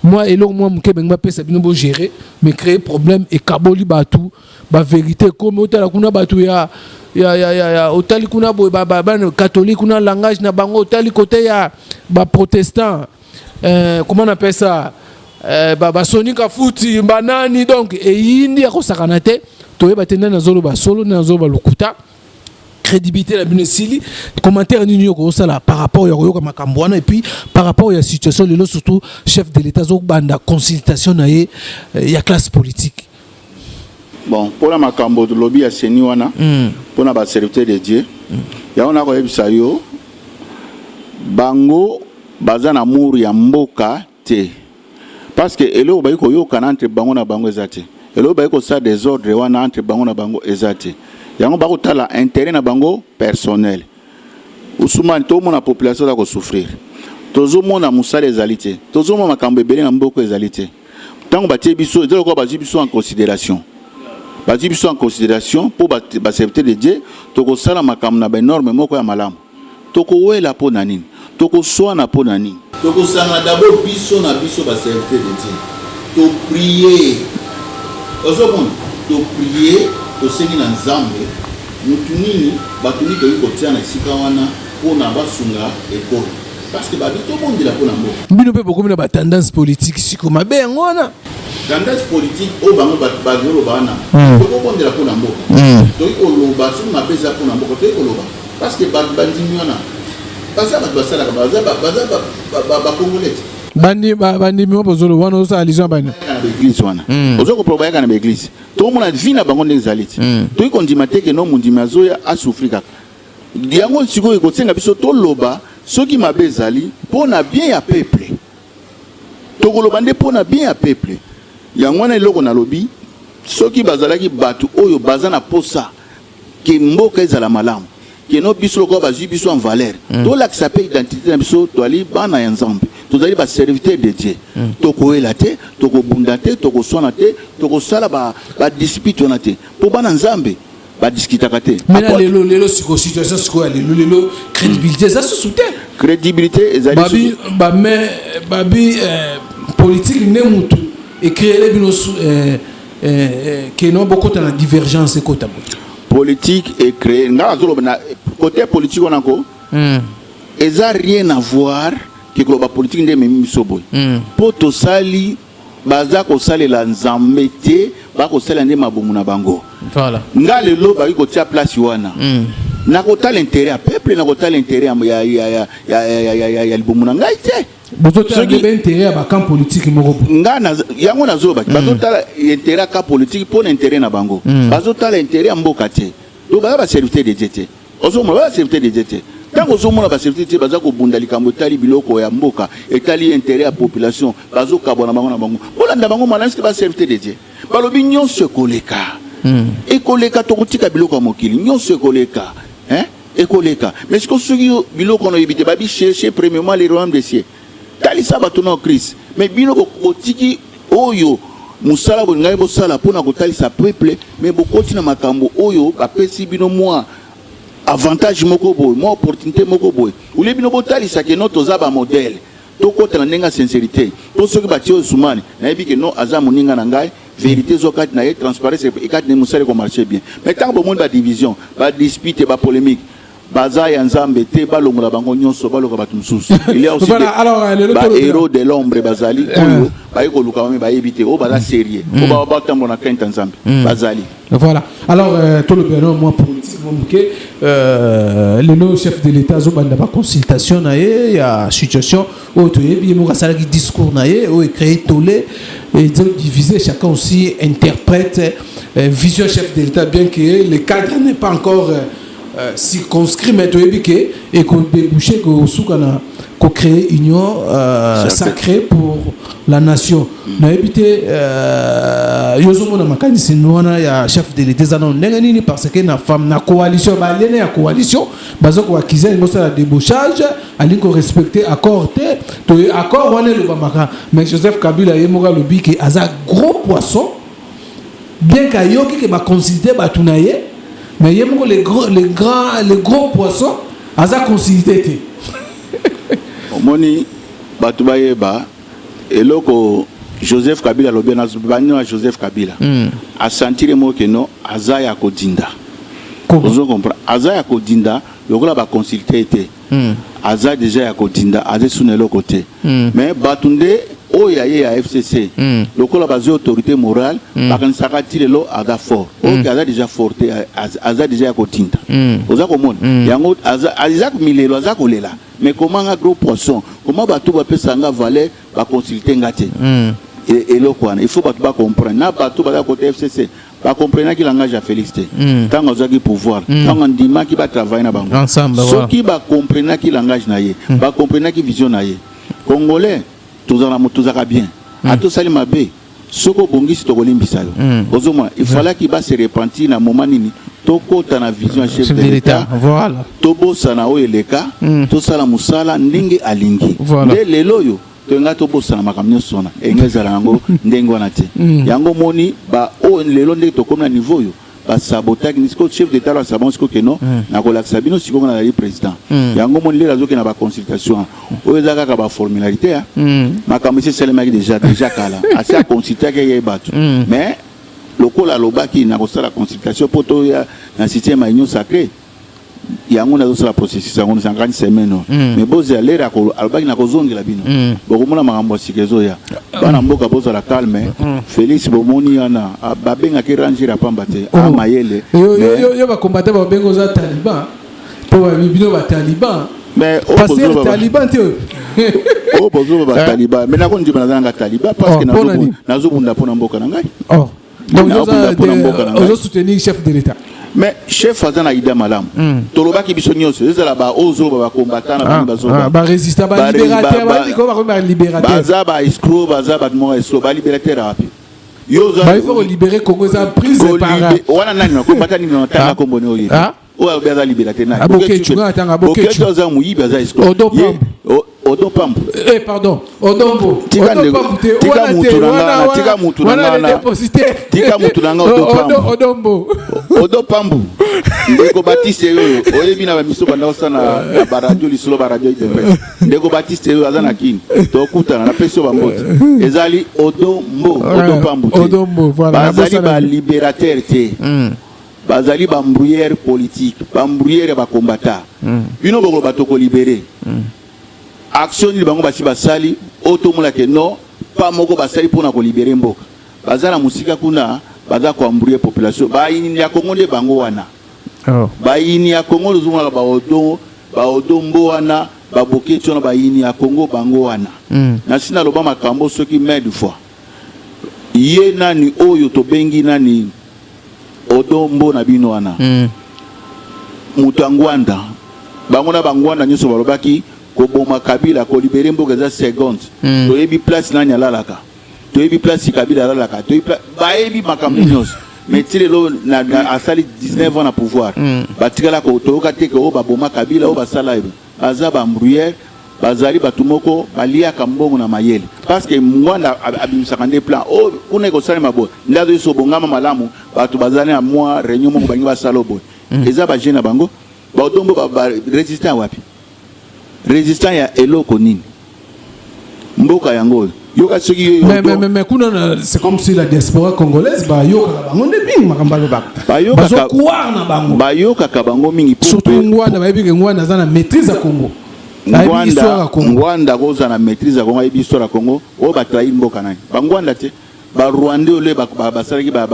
moi et moi mon Québec m'a pèse bien beau gérer mais créer problème et kaboli batou ba vérité comme hôtel kuna batou ya hôtel kuna bo ba catholique kuna langage na bango hôtel côté ya ba protestant comment on appelle ça ba sonika futi banani donc et indi ya ko sakanate to yeba tena na zolo ba solo na zolo ba lukuta crédibilité la Bunesili commentaire ni yoko sala par rapport yoko makambwana et puis par rapport à la situation de surtout chef de l'état zo banda consultation na y a classe politique. Bon, pour la makambo de lobby à Seniwana, pour la serviteur de Dieu, il y a un arrêt bisayo, bango, bazan amour ya mboka te. Parce que elo ba yiko yo kana entre bango na bango ezate. Elo ba yiko sa désordre wana entre bango na bango ezate. Yango ba ko tala intérêt na bango personnel. Ousmane to mon population da ko souffrir. Tozo mona musala ezalité. Tozo mona makambo ebele na mboko ezalité. Tango ba tie biso, ezalo ko ba biso en considération. Basi biso en considération pour ba serviteur de Dieu toko sala makambo na ba énorme moko ya malamu toko wela po na nini toko soa na po na nini toko sanga d'abord biso na biso ba serviteur de Dieu to prier ozobon to prier to sengi na nzambe mutu nini batuni ko tia na sika wana po na basunga ekolo parce que ba bito monde la po na mbo bino pe beaucoup na ba tendance politique siko mabe ngona tendance politique au bango bagolo bana ko bondela ko na mboka to ikoloba sur ma pesa ko na mboka to ikoloba parce que bandimiona baza basala baza congolais bandi mi bozolo wana osa alison bani na église wana ozoko proba kana na église to mona vina bango ndezaliti to ikondima teke no mundima zoya asufrika diango siko ikotenga biso to loba soki mabezali pona bien ya peuple to koloba nde pona bien ya peuple yangwana eloko na lobi soki bazalaki batu oyo bazana posa ke mboka ezala malamu ke no biso loko bazwi biso en valeur to lakisa pe identité na biso to ali bana ya nzambe to zali ba serviteur de Dieu to koela te to ko bunda te to ko sona te to ko sala ba dispute na te po bana nzambe ba discuter te mais lelo siko situation siko lelo crédibilité ça se soutient crédibilité ezali babi politique ne mutu et créer les binos qui n'ont beaucoup de divergence et côté politique et créer côté politique on a encore et ça rien à voir que la politique n'est même soboy pour to sali baza ko sali la nzambete ba ko sali ndema bomuna bango voilà ngale lo ba ko tia place wana na ko ta l'intérêt à peuple na ko ta l'intérêt ya bomuna ngaite qui ben intérêt à camp politique moko ngana yango nazoba bazotala intérêt ka politique pour l'intérêt na bango bazotala intérêt mboka te do ba serviteur de Dieu ozomo ba serviteur de Dieu tango ozomo ba serviteur de baza ko bunda likambo tali biloko ya mboka etali intérêt à population bazokabona bango na bango bolanda bango malansi ba serviteur de Dieu balobi nyonso koleka ekoleka tokotika biloko ya mokili nyonso koleka ekoleka mais ce que soki biloko no yibite babi chercher premièrement les royaumes des cieux talisa batuna au Christ mais bino botiki oyo musala bo ngai bo sala pona ko talisa peuple mais bokoti na makambo oyo bapesi bino moi avantage moko boy moi opportunité moko boy ule bino bo talisa ke no tozaba modèle to kota na nenga sincérité to soki batio Ousmane na yebi ke no aza moninga na ngai vérité zokati na ye transparence et kati ne musala ko marcher bien mais tant bo monde ba division ba dispute ba polémique baza ya nzambe te balongola bango nyonso baloka batu mususu il y a aussi des héros de l'ombre bazali oyo bayiko luka bame bayebite o baza sérieux o ba batambo na kenta nzambe bazali voilà alors tout le bien moi politique momuke le chef de l'état zo banda ba consultation na ye ya situation o to yebi mo kasala ki discours na ye o créer tolé et diviser chacun aussi interprète vision chef de l'état bien que le cadre n'est pas encore circonscrit mais tu es et qu'on déboucher que soukana qu'on crée union sacrée pour la nation na éviter yozomo na makanisi nona ya chef de l'état zana nengani parce que na femme na coalition ba lene ya coalition bazoko akiza ngosa la débauchage ali ko respecter accord te to accord wana le bamaka mais Joseph Kabila yemoka le bi que aza gros poisson bien kayoki que ba considérer batunaye mais il y a les gros poissons, à considérer. Moni Batubayeba, et loko Joseph Kabila, le Joseph Kabila, a senti les mots que non, Azaya Kodinda. Vous comprenez? Azaya Kodinda, le gars va consulter. Azaya déjà Kodinda, Azaya sur le côté. Mais Batunde, oya ye ya FCC lokola bazo autorité morale bakanisaka ti lelo aza fort oki aza déjà forte aza déjà ya kotinta oza komona yango aza milelo aza kolela mais comment un gros poisson comment bato bapesanga valeur baconsulter nga te eloko wana il faut bato bacomprendre na bato baza côté FCC bacomprendre ki langage ya Félix te ntango azwaki pouvoir ntango ndimaki batravaille na bango soki bacomprendre ki langage na ye bacomprendre ki vision na ye congolais tozaka bien atosali mabe soko bongisi tokolimbisa yo ozomona il fallait qu'il va se repentir na moment nini tokota na vision ya chef de l'État voilà tobosana oyo eleka tosala musala ndenge alingi nde lelo yo tonga tobosana makambo nyonso wana engezala yango ndenge wana te yango moni ba o lelo ndenge tokomi na niveau yo basabotaki nisiko chef d'état la sabon siko keno na kolakisa bino siko na la président yango moni lelo azoke na ba consultation oyo ezaka ka ba formularité ya makambo se selemaki déjà kala asa consulter ke ye batu mais lokola lobaki na kosala consultation poto ya na système ya union sacrée yango na dosala processus yango na 50 semaines mais boze alera alobaki na kozongela bino bokomona makambo sikezo ya bana mboka boza la calme Félix bomoni yana babenga ki ranger apamba te amayele yo ba combattre ba bengo za taliban po ba bino ba taliban mais parce que taliban te o bozo ba taliban mais na ko ndima na taliban parce que nazo bunda pona mboka na ngai donc on soutenir chef de l'État mais chef azana ida malam tolobaki biso nyonso ezala ba ozo ba combattant na bazo ba résistant ba libérateur ba libérateur baza ba escroc baza ba mo escroc ba libérateur api yo za il faut libérer Congo ça prise par wana nani na combattant ni na tanga kombo ne oyi o baza libérateur na aboke tu atanga aboke tu za muyi baza escroc Odo Pambu. Pardon. Odombo. Tika mutunanga Odombo. Odo Pambu. Ndeko Baptiste yo. Oyebi na miso banda osana na radio lisolo ba radio idembe. Ndeko Baptiste yo azana kini. Tokutana na peso bambote. Ezali Odombo. Odo Pambu. Odombo voilà. Bazali ba libérateur te. Bazali ba mbrouillère politique, ba mbrouillère ba combattant. Bino boko batoko libérer. Action ni bango basi basali otomula ke non pas moko basali pona ko libérer mboka bazala musika kuna baza ko embrouiller population ba ini ya Congo de bango wana ba ini ya Congo luzuma ba odombo wana ba boketo na ba ini ya Congo bango wana na sina loba makambo soki mede fois ye nani oyo to bengi nani odombo na bino wana mutangwanda bango na bangwanda nyoso balobaki koboma Kabila ko libérer mboka za seconde to yebi place na nyalalaka to yebi place Kabila lalaka to yebi baebi makambo nyos mais tirelo na asali 19 ans na pouvoir batikala ko toka teke o baboma Kabila o basala ebe azaba mbrouillère bazali batumoko balia kambongo na mayele parce que mwanda abimisaka nde plan o kuna ko sala mabo ndazo so bongama malamu batu bazali na moi réunion mo bangi basala boy eza ba jeune bango ba otombo ba résister wapi résistant ya eloko nini mboka yango yoka soki mais kuna c'est comme si la diaspora congolaise ba yoka bango nde bingi makambalo ba yoka kwa na bango ba yoka ka bango mingi surtout ngwanda ba yebi ngwanda za na maîtrise ya Congo ngwanda koza na maîtrise ya Congo yebi histoire ya Congo o ba trahir mboka nani ba ngwanda te ba Rwanda ole ba salaki ba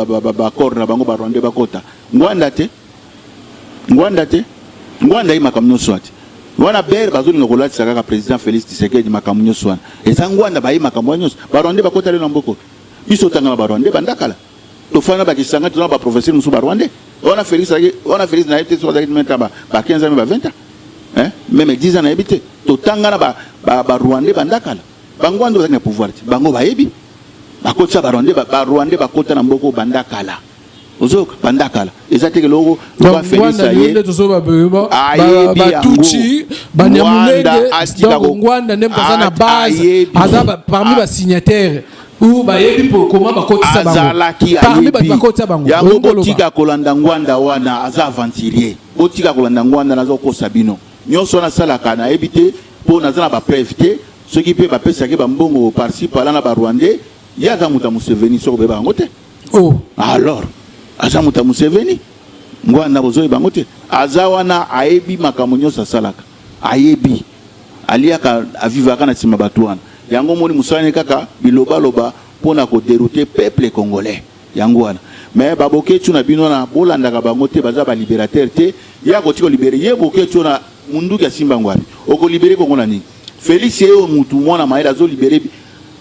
accord na bango ba Rwanda ba kota ngwanda te ngwanda ima comme nous soit wana ber bazoli ngola tsaka président Félix Tshisekedi makambo nyonso wana ezangwanda bayi makambo nyonso baronde bakota le mboko biso tanga baronde bandakala to fana bakisanga tona ba professeur musu baronde wana Félix na été sur la mettre ba 15 ans ba 20 ans même 10 ans na habité to tanga na ba Rwanda bandakala bangwanda bazana pouvoir bango bayebi bakota baronde ba Rwanda bakota na mboko bandakala ozoka bandakala ezateke loko ba Félix aye ba tuchi banyamulenge donc ngwanda ne baza na base azaba parmi ba signataires ou ba yebi pour comment bakotisa bango parmi ba bakotisa bango yango botika kolanda ngwanda wana aza aventurier botika kolanda ngwanda nazo kosa bino nyonso na sala kana ebité pour nazana ba preuve soki pe ba pesa ke ba mbongo par-ci par là na ba Rwandais yaza muta Museveni soko be bango te alors azamuta Museveni ngwanda bozoyi bango te azawana ayebi makambo nyonso salaka ayebi aliaka avivaka na sima batu wana yango moni musala kaka biloba loba pona ko dérouter peuple congolais yango wana mais baboke tu na bino na bolanda ka bango te baza ba libérateur te ya ko tiko libérer ye boke tu na mundu ya simba ngwani oko libérer Congo na nini Félix yo mutu mwana maela zo libérer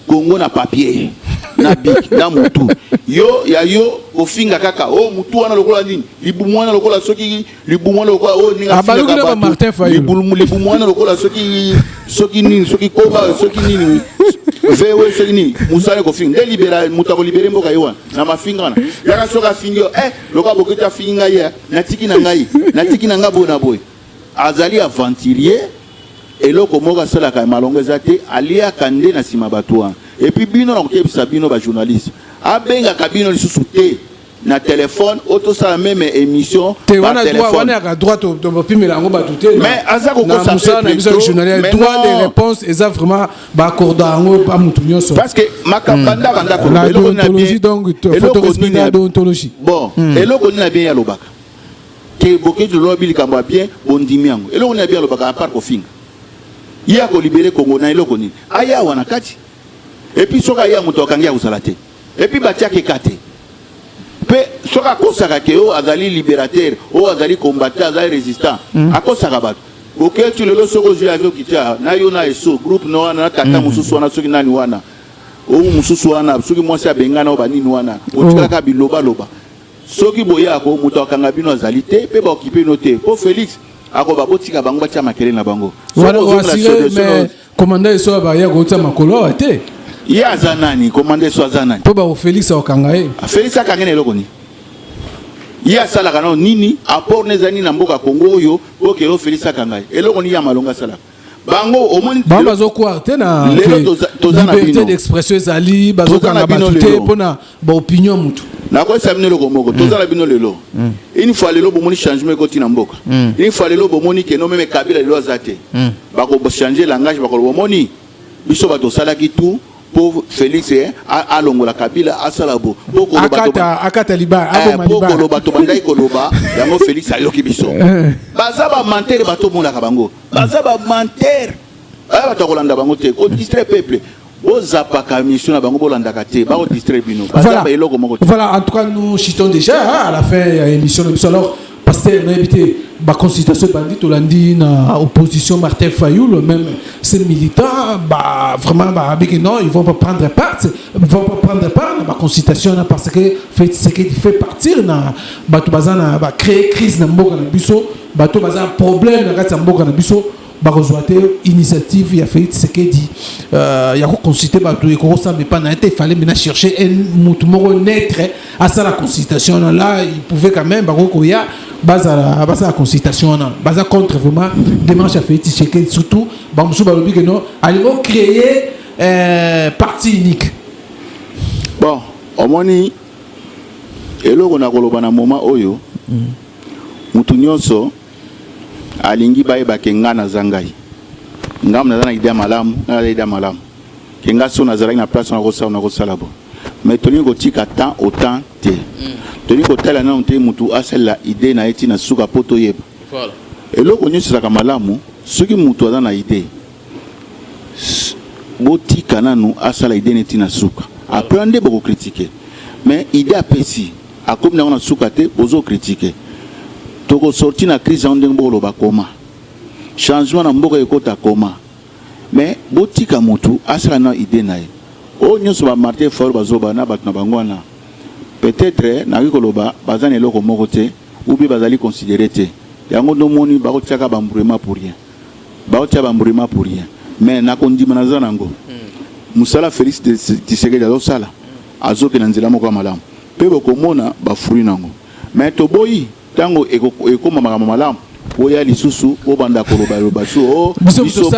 Congo na papier na bik na mutu yo ya yo ofinga kaka o mutu wana lokola nini libu mwana lokola soki libu mwana lokola o ninga finga ka Martin Fayulu libu mwana lokola soki nini soki koba soki nini vewe soki nini musale ko finga libéra mutu ko libérer mboka yo na mafinga wana yaka soka finga lokola boketa finga ya natiki na nga bona boy azali aventurier eloko moka sala ka malongo zate alia kande na sima batwa et puis bino na kotebisa bino ba journaliste abenga kabino lisusu te na téléphone auto sala même émission par téléphone wana ka droit to pimela ngo batuté mais azako ko ça na biso journaliste droit de réponse eza vraiment ba accorda ngo pa mutu nyonso parce que makabanda banda ko la déontologie donc faut respecter la déontologie bon eloko ni na bien ya lobaka ke boké de lobby kamba bien bondimi yango eloko ni na bien lobaka à part ko finga ya ko libérer Congo na eloko ni aya wana kati et puis soka ya muto kangia usalate et puis batia ke kate pe soka kosaka ke o azali libérateur o azali combattant azali résistant akosaka bato OK tu le soko je avec kitia na yo na eso groupe no wana tata mususu wana soki nani wana o mususu wana soki mwasi abengana o banini wana otika ka biloba loba soki boya ko muto kanga bino azali te pe ba occuper noté po Félix ako babotika bango batia makele na bango wana mais commandant so ba ya ko tsama makolo ate ya zanani commandant so zanani po ba Félix okangae Félix akangene eloko ni ya sala kana nini apport nezani na mboka Congo yo oke o Félix akangae eloko ni ya malonga sala bango omoni bamba zo kwa te na liberté d'expression ezali bazo kanga batute pona ba opinion mutu na ko samine loko moko tozala bino lelo une fois lelo bomoni changement ko tina mboka une fois lelo bomoni ke no même kabila lelo azate ba ko changer langage ba ko bomoni biso ba to sala ki tout pour Félix a longola kabila asala bo poko akata liba poko lo bato bandai ko loba yango Félix ayoki biso baza ba menteur bato mona ka bango baza ba menteur ba to kolanda bango te ko distrait peuple ozapaka mission na bango bolanda ka te ba ko distrait bino baza ba eloko moko. Voilà, en tout cas nous chitons déjà à la fin de l'émission. Alors pasteur na évité ba consultation bandit Olandi na opposition Martin Fayulu même ces militants bah vraiment bah non ils vont pas prendre part à la consultation parce que fait ce qui fait partir na bato bazana ba créer crise na mboka na biso bato bazana problème na kati mboka na biso ba rejoindre initiative ya fait ce qui dit ya ko consulter bato et ko ça mais pas na été fallait maintenant chercher un mouton naître à ça la consultation là il pouvait quand même ba ko ya basa la consultation basa contre vraiment démarche à faire checker surtout bamsou balobi que non allons créer parti unique bon omoni eloko na koloba na moment oyo mutu nyonso alingi baye bakenga na zangai ngam na zana idea malamu na idea malamu kenga so na zala na place na kosala bo mais toni ko tika temps autant te toni ko tala na onte mutu asala idée na eti na suka poto yeba voilà eloko nyonso saka malamu soki mutu aza na idée botika nanu asala idée neti na suka après ande boko critiquer mais idée apesi akomi na suka te bozo critiquer toko sorti na crise en ndenge bolo bakoma changement na mboka ekota koma mais botika mutu asala na idée na ye o nyonso ba Martin Fayulu bazoba na bato na bangwana peut-être na koloba bazana eloko moko te ou bien bazali considérer te yango no moni ba kotiaka bambrema pour rien ba kotia bambrema pour rien mais na kondima na zanango musala Félix Tshisekedi azosala azoke na nzela moko malamu pe bokomona ba fruit nango mais to boyi tango ekoma makambo malamu oya lisusu obanda koloba loba so biso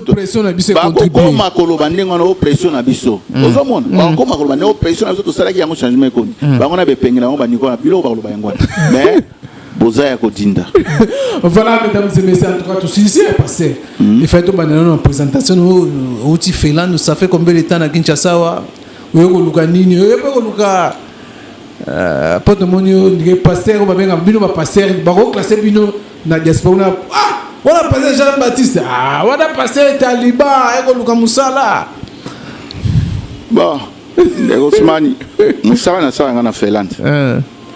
pression na biso contribuer ba koloba ndenga na pression na biso ozomona ba koma koloba na pression na biso to sala ki yango changement ko bango na bepengela ngo baniko na bilo ba koloba yango mais bozaya ko dinda. Voilà mesdames et messieurs, en tout cas tout ici passé il fait to banana na présentation au ti fait nous ça fait combien de temps na Kinshasa wa ko luka nini ko luka poto monio ndike pasteur ba benga bino ba pasteur ba ko classer bino na diaspora On a passé Jean-Baptiste. Ah, on a passé Taliban. Et Luka Moussala. Bon, Ousmane, Moussala n'a pas un Félande.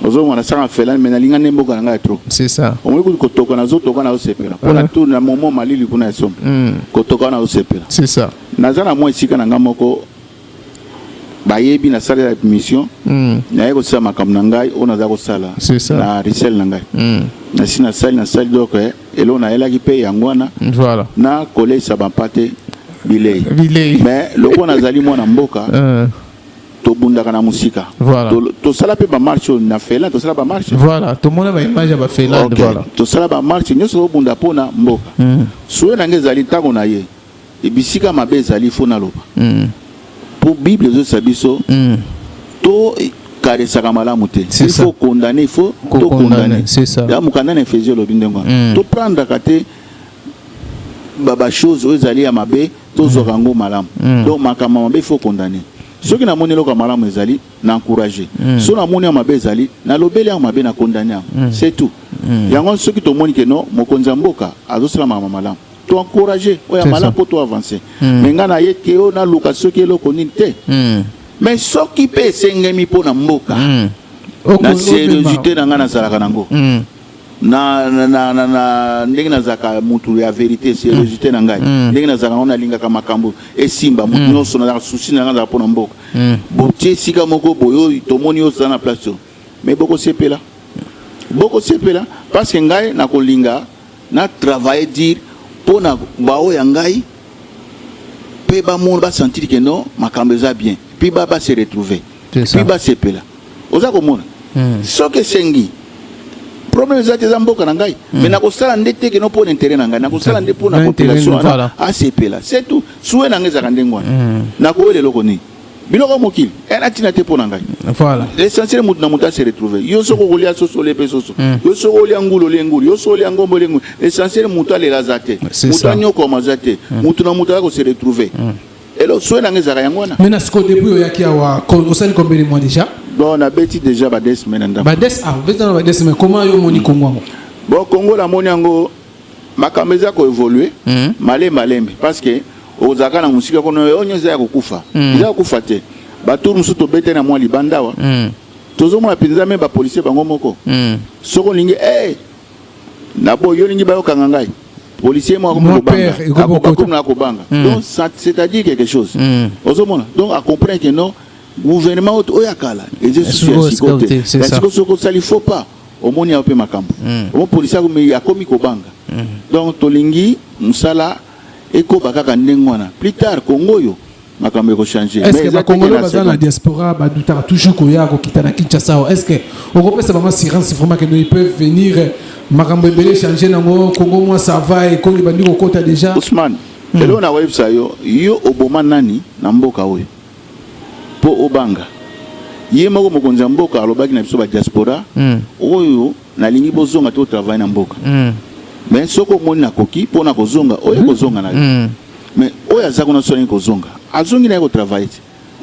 On a un Félande, mais il y a un peu de trop. C'est ça. On veut que tu aies un OCP. On a tout le moment Mali, il y a un OCP. C'est ça. Nazana moi ici quand on moko bayebi na salle de mission na yeko sama kamnangai ona za ko sala c'est ça na risel nangai na sina salle donc elo na ela ki pe yangwana voilà na collège sabapate bilei mais loko nazali mwana mboka to bundaka na musika voilà to sala pe ba marche na fela to sala ba marche voilà to mona ba image ba fela voilà to sala ba marche nyoso bunda pona mboka suwe na ngezali tango na ye ebisika mabe ezali fona loba pour Bible zo sabiso to karesaka malamu te il faut condamner il faut to condamner c'est ça ya mukanda na faisait lo bindengo to prendre kate baba chose ezali ya mabe to zorango malamu donc makama mabe il faut condamner ceux qui na moni loka malamu ezali na encourager ceux na moni ya mabe ezali na lobeli ya mabe na condamner c'est tout yango ceux qui to moni que non mokonza mboka azosala mama malamu to encourager oya mala pour toi avancer mais ngana yeke o na location ki eloko nini te mais soki pe sengemi po na mboka na sérieuxité na ngana salaka nango na ndenge na zaka mutu ya vérité sérieuxité na ngai ndenge na zaka ona linga kama makambo esimba mutu nyonso na souci na ngana po na mboka botie sika moko boyo tomoni yo na place mais boko sepela parce que ngai na kolinga na travailler dire pour na bao yangai pe ba mon ba sentir que non makambo za bien puis ba se retrouver puis ba se pela oza ko mona so que sengi problème za te zamboka na ngai mais na ko sala ndete que non pour intérêt na ngai na ko sala ndete pour na population a se pela c'est tout soué na ngeza kandengwa na ko le loko ni biloko mokili ena tina te pour na ngai voilà l'essentiel mutu na mutu se retrouver yo soko kolia soso le pe soso yo soko kolia ngulo le ngulu yo soko kolia ngombo le ngulu l'essentiel mutu ale lazate mutu anyo koma zate mutu na mutu ko se retrouver et lo soué na ngeza yangwana mais na siko depuis ya kia wa au sein combien de mois déjà bon on a bêti déjà ba des semaines ndamba ba des ba des semaines comment yo moni Congo bon Congo la moni yango makameza ko évoluer malembe parce que ozaka na musika kono onyoza ya kukufa ya kukufa te baturu musuto bete na mwa libanda wa tozo mwa pinza me ba policier bango moko soko lingi na boyo lingi ba okanga ngai policier mwa ko banga donc c'est-à-dire quelque chose ozomona donc à comprendre que non gouvernement oyakala et je suis côté parce que soko ça il faut pas au moni a pe makambo au policier ko me yakomi ko banga donc tolingi musala eko bakaka ndengwana plus tard Congo yo makambo ko changer est-ce que ba Congolais bazana la diaspora ba dutara toujours ko ya ko kitana Kinshasa est-ce que on repère vraiment assurance vraiment que ils peuvent venir makambo belé changer nango Congo moi ça va et ko libandi ko kota déjà Ousmane lelo na website yo oboma nani na mboka oyo po obanga ye moko mokonza mboka alobaki na biso ba diaspora oyo na lingi bozonga to travail na mboka mais soko moni na koki pona kozonga oyo kozonga na mais oyo azako na soni kozonga azongi na ko travailler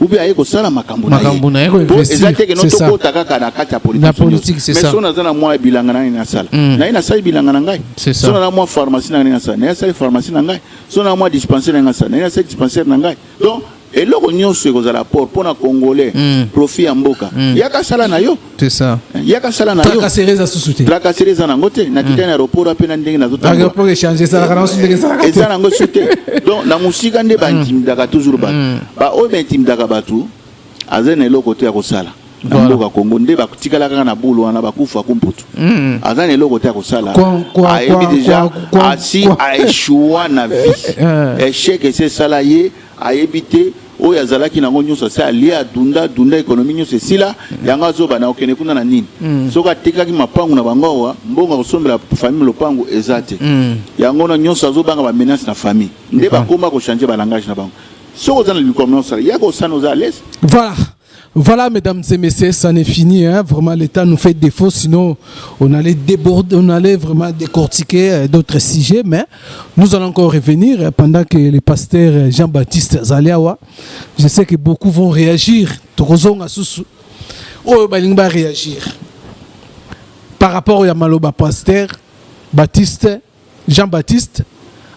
ou bien ayeko sala makambo na yeko investir c'est ça ko taka na kati ya politique c'est ça mais sona zana moi bilanga na sala na ina sala bilanga na ngai sona na moi pharmacie na sala na sala pharmacie na ngai sona moi dispensaire na sala na sala dispensaire na ngai donc et là on y se cause à la porte pour na congolais profit en mboka yaka sala na yo c'est ça yaka sala na yo tracasseries sous-souté tracasseries na ngote na kitana aéroport apena ndenge na zota aéroport échanger ça la ndenge ça et ça na ngote donc na musika nde ba intimidaka toujours ba o ba intimidaka batu azene lo côté ya kosala na mboka Congo nde ba kutikala kaka na bulu wana bakufa kumputu azane lo côté ya kosala a ebi déjà asi a échoué na vie échec c'est salarié a évité o yazalaki nango nyonso sa lia dunda économie nyonso sila yanga zo bana okene kuna na nini soka tekaki mapangu na bango wa mbonga kosombela famille lopango ezate yango na nyonso azo banga ba menace na famille nde ba koma ko changer ba langage na bango soko zana likomno sala yako sana za l'aise Voilà, mesdames et messieurs, ça n'est fini. Hein. Vraiment, l'État nous fait défaut. Sinon, on allait déborder, on allait vraiment décortiquer d'autres sujets. Mais nous allons encore revenir pendant que le pasteur Jean-Baptiste Zaliawa, je sais que beaucoup vont réagir. Oh, va réagir. Par rapport au Yamaloba pasteur Baptiste Jean-Baptiste.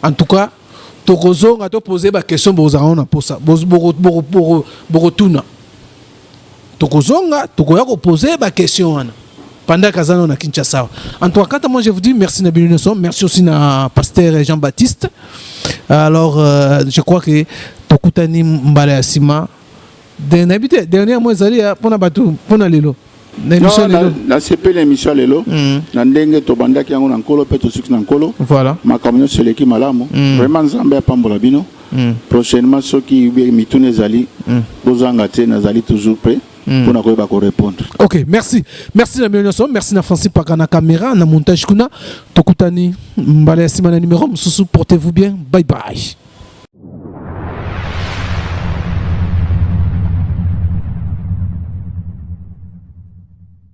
En tout cas, Tokozong a posé la question Bozarona pour ça. Borotuna. Tokozonga, Tokoya posé la question. Pendant Kazano na Kinshasa. En tout cas, moi je vous dis merci Nabil Nelson, merci aussi na pasteur Jean-Baptiste. Alors, je crois que Tokutani Mbale Asima. Dernier mois, Zali, pour na lelo. La CP l'émission lelo. Na ndenge to banda ki yango na nkolo pe to suki na nkolo. Voilà. Ma communion c'est l'équipe malamu. Vraiment Nzambe pambola bino. Prochainement soki mitune zali bozanga te na zali toujours prêt. Pour na koyeba ko répondre. OK, merci. Merci na Nelson, merci na Francis Paka na caméra, na montage kuna. Tokutani Mbale Asima na numéro, portez-vous bien. Bye bye.